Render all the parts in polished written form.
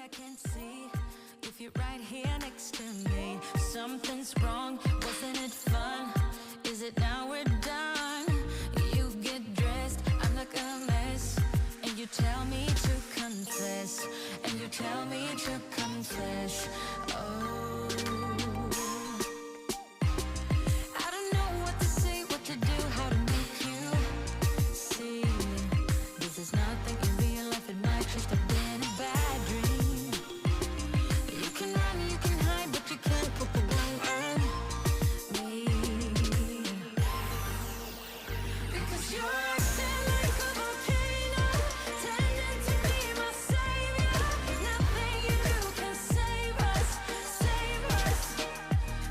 I can see if you're right here next to me. Something's wrong, wasn't it fun? Is it now we're done? You get dressed, I'm like a mess, and you tell me to confess, and you tell me to confess. Oh, I don't know what to say, what to do, how to make you see. This is nothing in real life, it might just have been a bad dream. You can run, you can hide, but you can't put the blame on me. Because you're acting like a volcano, tending to be my savior. Nothing you do can save us, save us.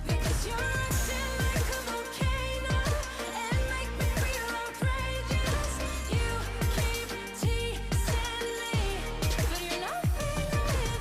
Because you're acting like a volcano and make me feel outrageous. You keep teasing me, but you're nothing without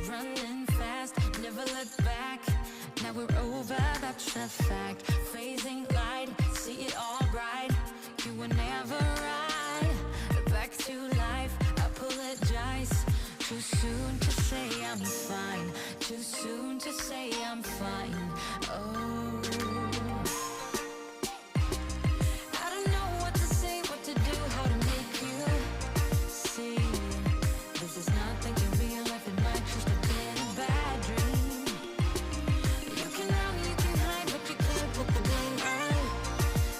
running fast, never look back. Now we're over, that's a fact. Phasing light, see it all bright. You were never right. Back to life, apologize. Too soon to say I'm fine. Too soon to say I'm fine. Oh, I don't know what to say, what to do, how to make you see. This is nothing in real life, it might just have been a bad dream. You can run, you can hide, but you can't put the blame on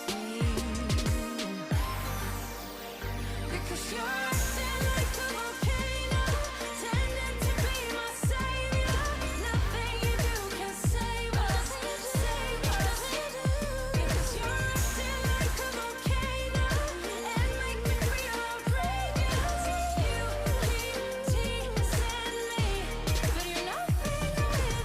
me. Because you're acting like a volcano, tending to be my savior. Nothing you do can save us, save us. Because you're acting like a volcano and make me feel outrageous. You keep teasing me, but you're nothing without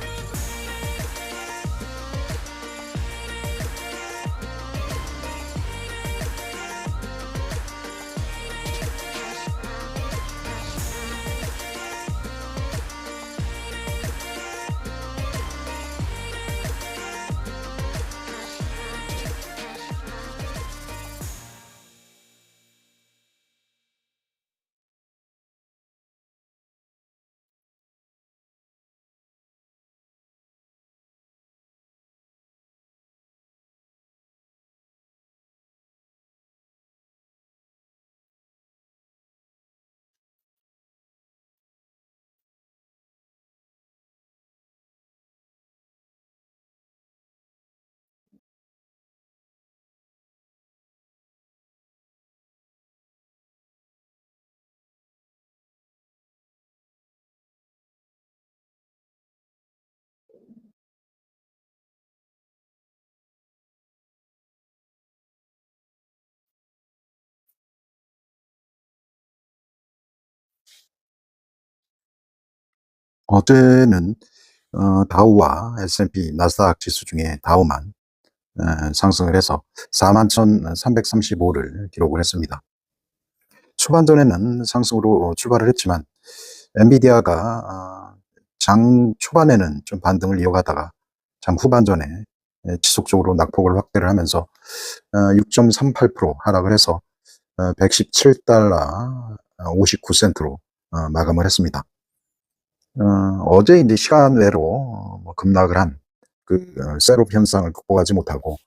어제는 다우와 S&P 나스닥 지수 중에 다우만 상승을 해서 41,335를 기록을 했습니다. 초반전에는 상승으로 출발을 했지만 엔비디아가 장 초반에는 좀 반등을 이어가다가 장 후반전에 지속적으로 낙폭을 확대를 하면서 6.38% 하락을 해서 $117 59센트로 마감을 했습니다. 어제 이제 시간 외로 뭐 급락을 한 셋업 현상을 극복하지 못하고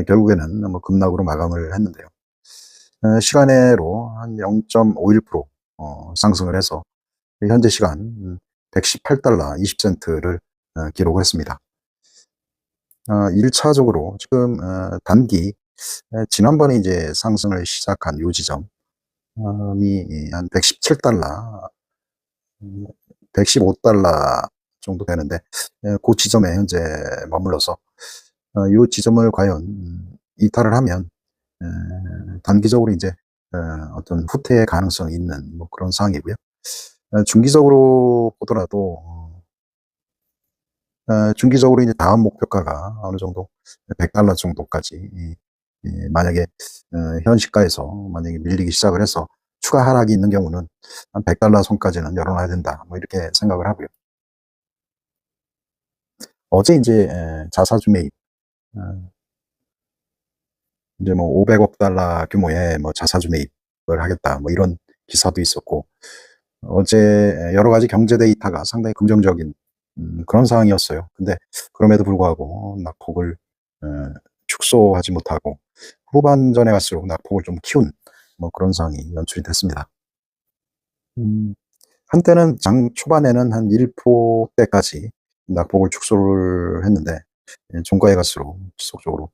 결국에는 뭐 급락으로 마감을 했는데요. 시간외로 한 0.51% 상승을 해서 현재 시간 $118 20센트를 기록을 했습니다. 1차적으로 지금 단기 지난번에 이제 상승을 시작한 요 지점이 한 $117 $115 정도 되는데 그 지점에 현재 머물러서 이 지점을 과연 이탈을 하면 단기적으로 이제 어떤 후퇴의 가능성이 있는 뭐 그런 상황이고요. 중기적으로 보더라도 중기적으로 이제 다음 목표가가 어느 정도 $100 정도까지 만약에 현 시가에서 만약에 밀리기 시작을 해서 추가 하락이 있는 경우는 한 $100 선까지는 열어놔야 된다. 뭐 이렇게 생각을 하고요. 어제 이제 자사주 매입, 이제 뭐 $500억 규모의 뭐 자사주 매입을 하겠다. 뭐 이런 기사도 있었고, 어제 여러 가지 경제 데이터가 상당히 긍정적인 그런 상황이었어요. 근데 그럼에도 불구하고 낙폭을 축소하지 못하고 후반전에 갈수록 낙폭을 좀 키운 뭐 그런 상황이 연출이 됐습니다. 한때는 장 초반에는 한 1%대까지 낙폭을 축소를 했는데 종가에 갈수록 지속적으로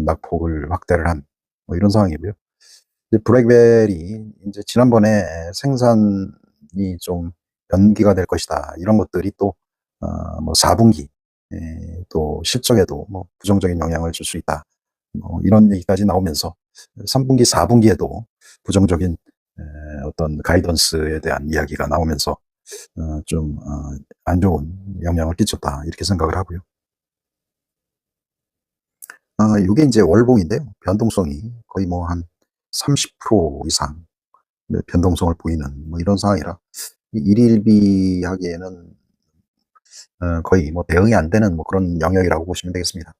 낙폭을 확대를 한 뭐 이런 상황이고요. 이제 블랙벨이 이제 지난번에 생산이 좀 연기가 될 것이다. 이런 것들이 또 뭐 4분기 또 실적에도 뭐 부정적인 영향을 줄 수 있다. 뭐 이런 얘기까지 나오면서 3분기, 4분기에도 부정적인 어떤 가이던스에 대한 이야기가 나오면서 좀 안 좋은 영향을 끼쳤다. 이렇게 생각을 하고요. 요게 이제 월봉인데요. 변동성이 거의 뭐 한 30% 이상 변동성을 보이는 뭐 이런 상황이라 일일비 하기에는 거의 뭐 대응이 안 되는 뭐 그런 영역이라고 보시면 되겠습니다.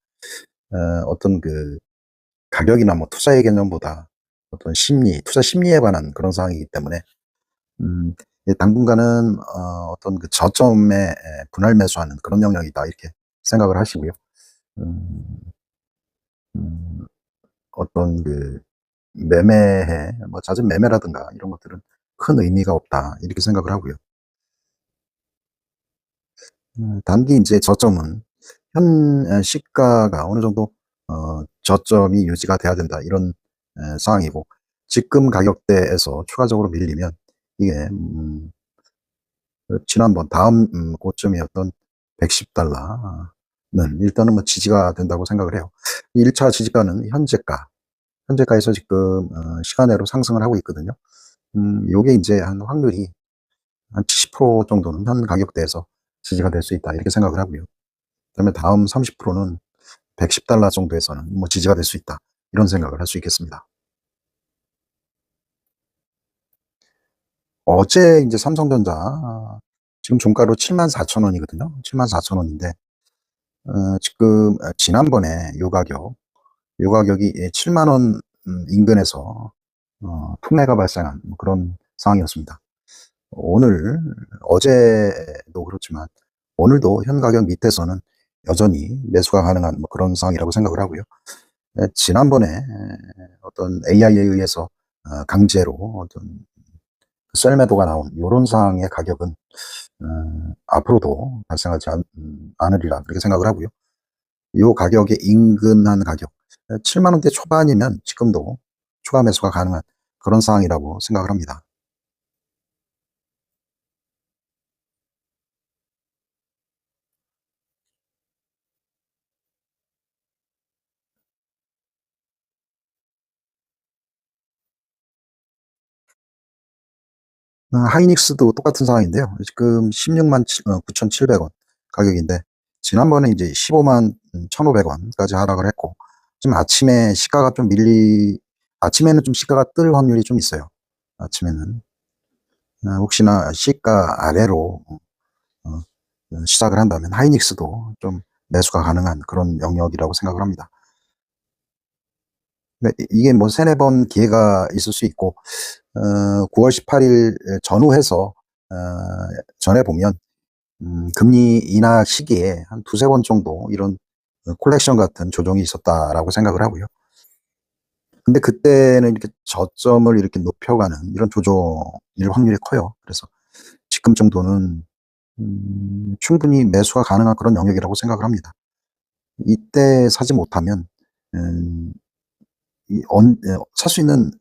어떤 그 가격이나 뭐 투자의 개념보다 어떤 심리, 투자 심리에 관한 그런 상황이기 때문에 당분간은 어떤 그 저점에 분할 매수하는 그런 영역이다 이렇게 생각을 하시고요. 음, 음, 어떤 그 매매에 뭐 잦은 매매라든가 이런 것들은 큰 의미가 없다 이렇게 생각을 하고요. 단기 이제 저점은 현 시가가 어느 정도 저점이 유지가 돼야 된다 이런 상황이고 지금 가격대에서 추가적으로 밀리면 이게 지난번 다음 고점이었던 $110는 일단은 뭐 지지가 된다고 생각을 해요. 1차 지지가는 현재가에서 지금 시간외로 상승을 하고 있거든요. 요게 이제 한 확률이 한 70% 정도는 현 가격대에서 지지가 될 수 있다 이렇게 생각을 하고요. 그다음에 다음 30%는 $110 정도에서는 뭐 지지가 될 수 있다 이런 생각을 할 수 있겠습니다. 어제 이제 삼성전자 지금 종가로 74,000원이거든요. 74,000원인데 지금 지난번에 요 가격이 7만 원 인근에서 투매가 발생한 뭐 그런 상황이었습니다. 어제도 그렇지만 오늘도 현 가격 밑에서는 여전히 매수가 가능한 뭐 그런 상황이라고 생각을 하고요. 지난번에 어떤 AI에 의해서 강제로 어떤 셀매도가 나온 이런 상황의 가격은 앞으로도 발생하지 않으리라 그렇게 생각을 하고요. 이 가격에 인근한 가격 7만 원대 초반이면 지금도 추가 매수가 가능한 그런 상황이라고 생각을 합니다. 하이닉스도 똑같은 상황인데요. 지금 16만 9,700원 가격인데 지난번에 이제 15만 1,500원까지 하락을 했고 지금 아침에는 좀 시가가 뜰 확률이 좀 있어요. 아침에는 혹시나 시가 아래로 시작을 한다면 하이닉스도 좀 매수가 가능한 그런 영역이라고 생각을 합니다. 근데 이게 뭐 세네 번 기회가 있을 수 있고 9월 18일 전후해서 전에 보면 금리 인하 시기에 한 두세 번 정도 이런 콜렉션 같은 조정이 있었다라고 생각을 하고요. 근데 그때는 이렇게 저점을 이렇게 높여가는 이런 조정일 확률이 커요. 그래서 지금 정도는 충분히 매수가 가능한 그런 영역이라고 생각을 합니다. 이때 사지 못하면 음, 살 수 있는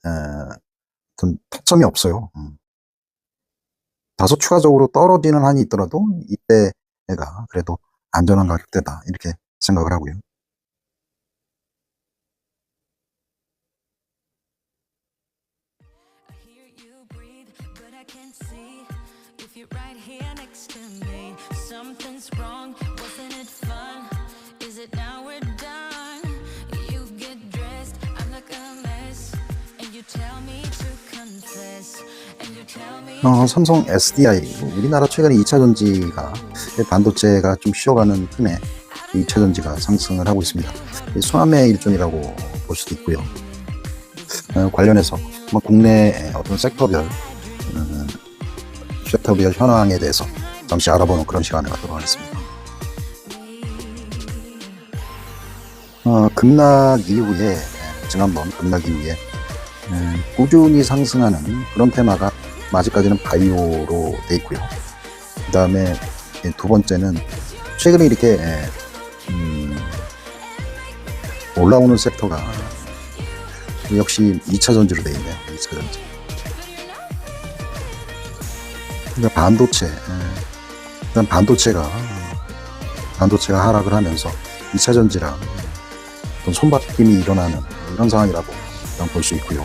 어떤 타점이 없어요. 다소 추가적으로 떨어지는 한이 있더라도 이때가 그래도 안전한 가격대다 이렇게 생각을 하고요. I hear you breathe, but I can't see if you're right here next to me. Something's wrong, wasn't it fun? Is it now we're done? You get dressed, I'm 삼성 SDI, 우리나라 최근에 2차 전지가 반도체가 좀 쉬어가는 틈에 2차 전지가 상승을 하고 있습니다. 순환매 일종이라고 볼 수도 있고요. 관련해서 국내 어떤 섹터별 현황에 대해서 잠시 알아보는 그런 시간을 갖도록 하겠습니다. 급락 이후에, 지난번 급락 이후에 꾸준히 상승하는 그런 테마가 아직까지는 바이오로 돼 있고요. 그 다음에 두 번째는 최근에 이렇게 올라오는 섹터가 역시 2차 전지로 돼 있네요. 2차 전지. 그러니까 반도체가 하락을 하면서 2차 전지랑 어떤 손바뀜이 일어나는 이런 상황이라고 볼 수 있고요.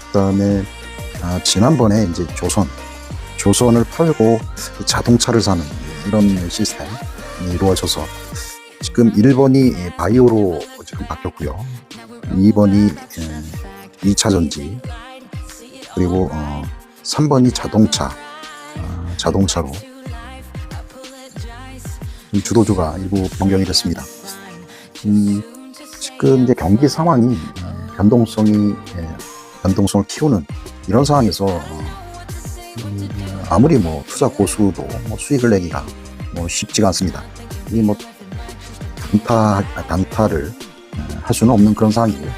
그 다음에 지난번에 이제 조선을 팔고 자동차를 사는 이런 시스템이 이루어져서 지금 1번이 바이오로 지금 바뀌었고요. 2번이 2차 전지, 그리고 3번이 자동차로 주도주가 일부 변경이 됐습니다. 지금 이제 경기 상황이 변동성을 키우는 이런 상황에서 아무리 투자 고수도 수익을 내기가 쉽지가 않습니다. 이 단타를 할 수는 없는 그런 상황이고요.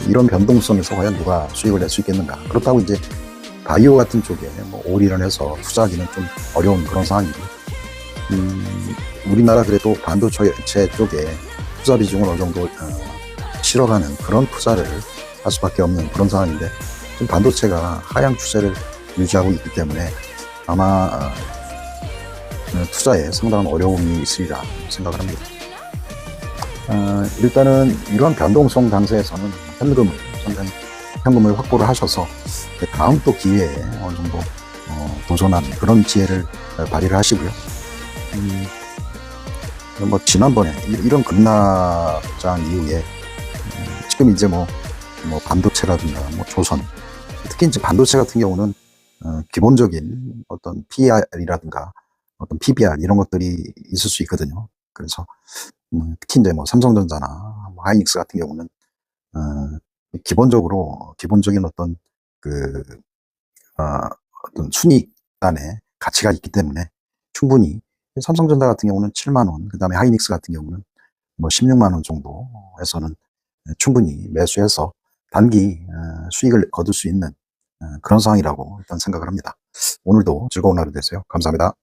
이런 변동성에서 과연 누가 수익을 낼 수 있겠는가? 그렇다고 이제 바이오 같은 쪽에 올인을 해서 투자하기는 좀 어려운 그런 상황이고요. 우리나라 그래도 반도체 쪽에 투자 비중을 어느 정도 실어가는 그런 투자를 할 수밖에 없는 그런 상황인데, 지금 반도체가 하향 추세를 유지하고 있기 때문에 아마 투자에 상당한 어려움이 있으리라 생각을 합니다. 일단은 이런 변동성 강세에서는 현금을 확보를 하셔서 다음 또 기회에 어느 정도 도전하는 그런 지혜를 발휘를 하시고요. 지난번에 이런 급락장 이후에 지금 이제 반도체라든가 조선, 특히 이제 반도체 같은 경우는 기본적인 어떤 PER이라든가 어떤 PBR 이런 것들이 있을 수 있거든요. 그래서 특히 이제 삼성전자나 하이닉스 같은 경우는 기본적인 어떤 어떤 순이익단의 가치가 있기 때문에 충분히 삼성전자 같은 경우는 7만 원, 그 다음에 하이닉스 같은 경우는 16만 원 정도에서는 충분히 매수해서 단기 수익을 거둘 수 있는 그런 상황이라고 일단 생각을 합니다. 오늘도 즐거운 하루 되세요. 감사합니다.